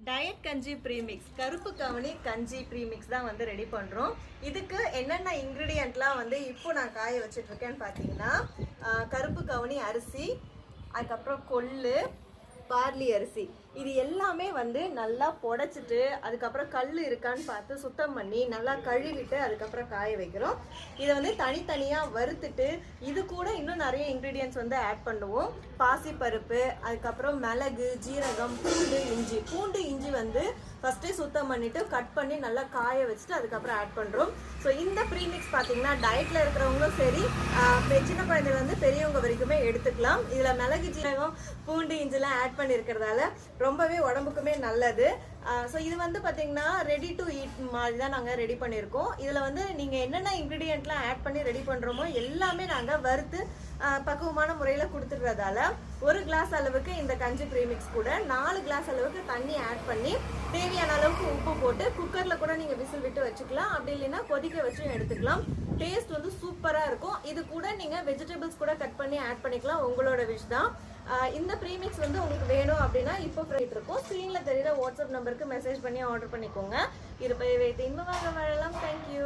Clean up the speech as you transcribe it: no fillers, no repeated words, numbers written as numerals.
Diet கஞ்சி premix கருப்பு கவனி கஞ்சி ப்ரீமிக்ஸ் தான் வந்து ரெடி பண்ணுறோம். இதுக்கு என்னென்ன இன்க்ரீடியண்ட்லாம் வந்து இப்போ நான் காய வச்சிட்ருக்கேன்னு பார்த்தீங்கன்னா கருப்பு கவனி அரிசி, அதுக்கப்புறம் கொள்ளு, பார்லி அரிசி, இது எல்லாமே வந்து நல்லா புடைச்சிட்டு அதுக்கப்புறம் கல் இருக்கான்னு பார்த்து சுத்தம் பண்ணி நல்லா கழுவிட்டு அதுக்கப்புறம் காய வைக்கிறோம். இதை வந்து தனித்தனியாக வறுத்துட்டு இது கூட இன்னும் நிறைய இன்க்ரீடியன்ட்ஸ் வந்து ஆட் பண்ணுவோம். பாசிப்பருப்பு, அதுக்கப்புறம் மிளகு, ஜீரகம், பூண்டு இஞ்சி வந்து ஃபஸ்ட்டே சுத்தம் பண்ணிவிட்டு கட் பண்ணி நல்லா காய வச்சுட்டு அதுக்கப்புறம் ஆட் பண்ணுறோம். ஸோ இந்த ப்ரீமிக்ஸ் பார்த்தீங்கன்னா டயட்டில் இருக்கிறவங்களும் சரி, சின்ன குழந்தைங்க பெரியவங்க வரைக்குமே எடுத்துக்கலாம். இதில் மிளகு, ஜீரகம், பூண்டு இஞ்சிலாம் ஆட் பண்ணியிருக்கிறதால ரொம்பவே உடம்புக்குமே நல்லது. ஸோ இது வந்து பார்த்தீங்கன்னா ரெடி டு ஈட் மாதிரி தான் நாங்கள் ரெடி பண்ணியிருக்கோம். இதில் வந்து நீங்கள் என்னென்ன இன்க்ரீடியண்ட்லாம் ஆட் பண்ணி ரெடி பண்ணுறோமோ எல்லாமே நாங்கள் வறுத்து பக்குவமான முறையில் கொடுத்துடுறதால ஒரு கிளாஸ் அளவுக்கு இந்த கஞ்சி ப்ரீமிக்ஸ் கூட 4 கிளாஸ் அளவுக்கு தண்ணி ஆட் பண்ணி தேவையான அளவுக்கு உப்பு போட்டு குக்கரில் கூட நீங்கள் விசில் விட்டு வச்சுக்கலாம். அப்படி இல்லைன்னா கொதிக்க வச்சும் எடுத்துக்கலாம். டேஸ்ட் வந்து சூப்பராக இருக்கும். இது கூட நீங்கள் வெஜிடபிள்ஸ் கூட கட் பண்ணி ஆட் பண்ணிக்கலாம், உங்களோட விஷ் தான். இந்த ப்ரீமிக்ஸ் வந்து உங்களுக்கு வேணும் அப்படின்னா இப்போ ஃப்ரைட் இருக்கும், ஸ்க்ரீனில் தெரியுற வாட்ஸ்அப் நம்பருக்கு மெசேஜ் பண்ணி ஆர்டர் பண்ணிக்கோங்க. இது போய் வைத்து இன்பமாக வாழலாம். தேங்க்யூ.